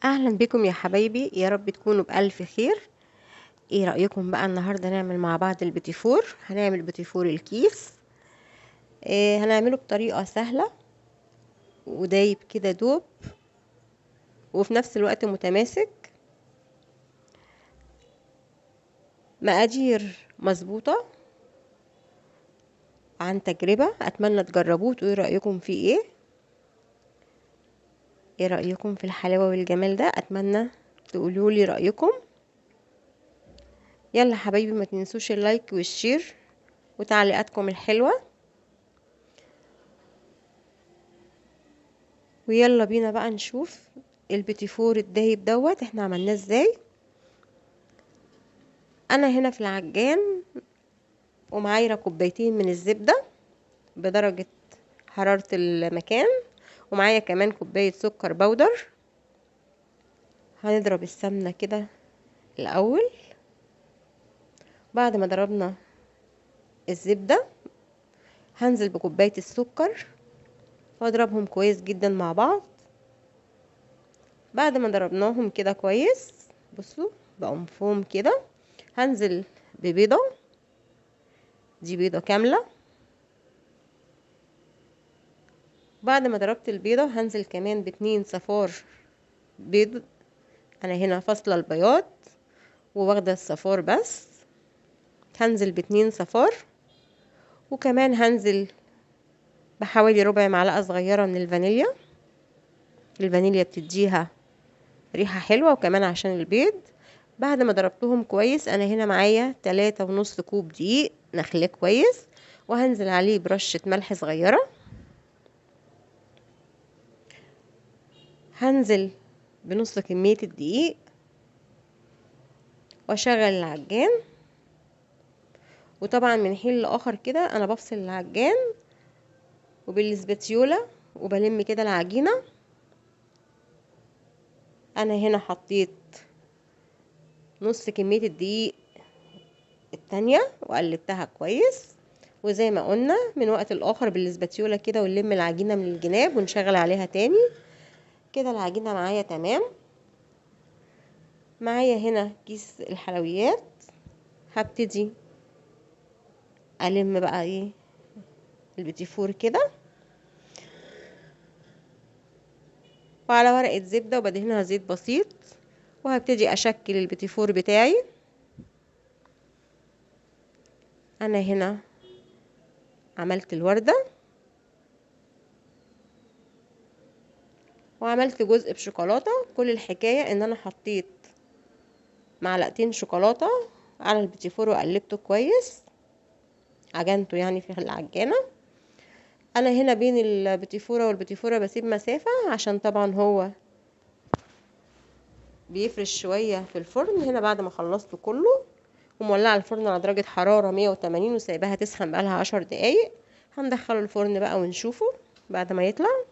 اهلا بكم يا حبايبي، يا رب تكونوا بالف خير. ايه رايكم بقى النهارده نعمل مع بعض البيتيفور؟ هنعمل بيتيفور الكيس. هنعمله بطريقه سهله ودايب كده دوب، وفي نفس الوقت متماسك. مقادير مظبوطه عن تجربه، اتمنى تجربوه وتقولوا رايكم فيه ايه رايكم في الحلاوه والجمال ده. اتمنى تقولوا لي رايكم. يلا حبايبي، ما تنسوش اللايك والشير وتعليقاتكم الحلوه. ويلا بينا بقى نشوف البيتيفور الدايب دوت احنا عملناه ازاي. انا هنا في العجان ومعايره كوبايتين من الزبده بدرجه حراره المكان، ومعايا كمان كوبايه سكر بودر. هنضرب السمنه كده الاول. بعد ما ضربنا الزبده هنزل بكوبايه السكر واضربهم كويس جدا مع بعض. بعد ما ضربناهم كده كويس، بصوا بقوا مفهوم كده، هنزل ببيضه. دي بيضه كامله. بعد ما ضربت البيضة هنزل كمان باتنين صفار بيض. انا هنا فاصلة البياض وواخدة الصفار بس. هنزل باتنين صفار، وكمان هنزل بحوالي ربع معلقة صغيرة من الفانيليا. الفانيليا بتديها ريحة حلوة وكمان عشان البيض. بعد ما ضربتهم كويس انا هنا معايا 3.5 كوب دقيق نخليه كويس، وهنزل عليه برشة ملح صغيرة. هنزل بنص كمية الدقيق واشغل العجان. وطبعا من حين لاخر كده انا بفصل العجان وبالسباتيولا وبلم كده العجينه. انا هنا حطيت نص كميه الدقيق التانية وقلبتها كويس، وزي ما قلنا من وقت لاخر بالسباتيولا كده ونلم العجينه من الجناب ونشغل عليها تاني. كده العجينه معايا تمام. معايا هنا كيس الحلويات. هبتدي الم بقى البيتيفور كده، وعلى ورقه زبده وبدهنها زيت بسيط، وهبتدي اشكل البيتيفور بتاعي. انا هنا عملت الوردة وعملت جزء بشوكولاتة. كل الحكاية ان انا حطيت معلقتين شوكولاتة على البيتيفور وقلبته كويس، عجنته يعني في العجانة. انا هنا بين البيتيفورة والبيتيفورة بسيب مسافة عشان طبعا هو بيفرش شوية في الفرن. هنا بعد ما خلصته كله ومولعة الفرن على درجة حرارة 180 وسايباها تسخن بقالها 10 دقايق. هندخله الفرن بقى ونشوفه بعد ما يطلع.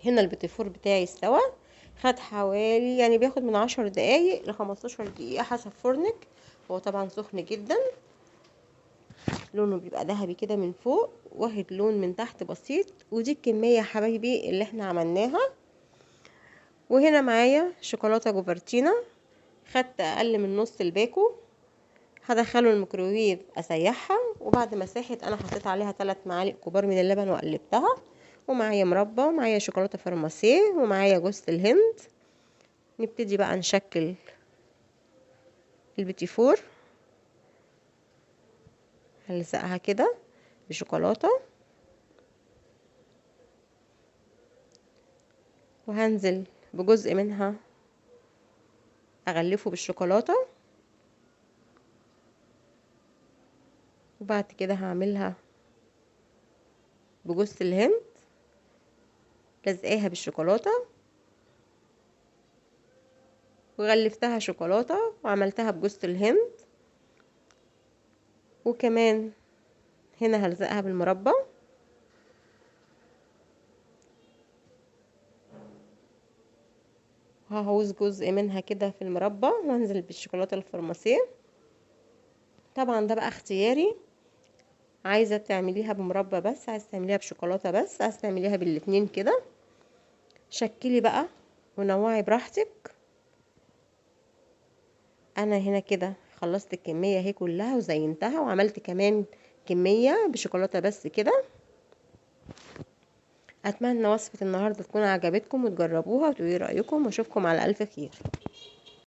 هنا البيتيفور بتاعي استوى، خد حوالي يعني بياخد من 10 دقايق ل15 دقيقة حسب فرنك. هو طبعا سخن جدا، لونه بيبقى ذهبي كده من فوق واخد لون من تحت بسيط. ودي الكمية يا حبايبي اللي احنا عملناها. وهنا معايا شوكولاتة جوفرتينا، خدت اقل من نص الباكو. هدخله الميكروويف اسيحها، وبعد ما ساحت انا حطيت عليها 3 معالق كبار من اللبن وقلبتها. ومعايا مربى ومعايا شوكولاته فرماسيه ومعايا جوز الهند. نبتدي بقى نشكل البيتيفور. هلزقها كده بشوكولاته، وهنزل بجزء منها اغلفه بالشوكولاته. وبعد كده هعملها بجوز الهند، لزقاها بالشوكولاته وغلفتها شوكولاته وعملتها بجوز الهند. وكمان هنا هلزقها بالمربى، وهعوز جزء منها كده في المربى وانزل بالشوكولاته الفرماسيه. طبعا ده بقى اختياري، عايزه تعمليها بمربى بس، عايزه تعمليها بشوكولاته بس، عايزه تعمليها بالاتنين كده. شكلي بقى ونوعي براحتك. انا هنا كده خلصت الكمية اهي كلها وزينتها، وعملت كمان كمية بشوكولاتة بس كده. اتمنى وصفة النهاردة تكون عجبتكم وتجربوها وتقولي رأيكم، واشوفكم على الف خير.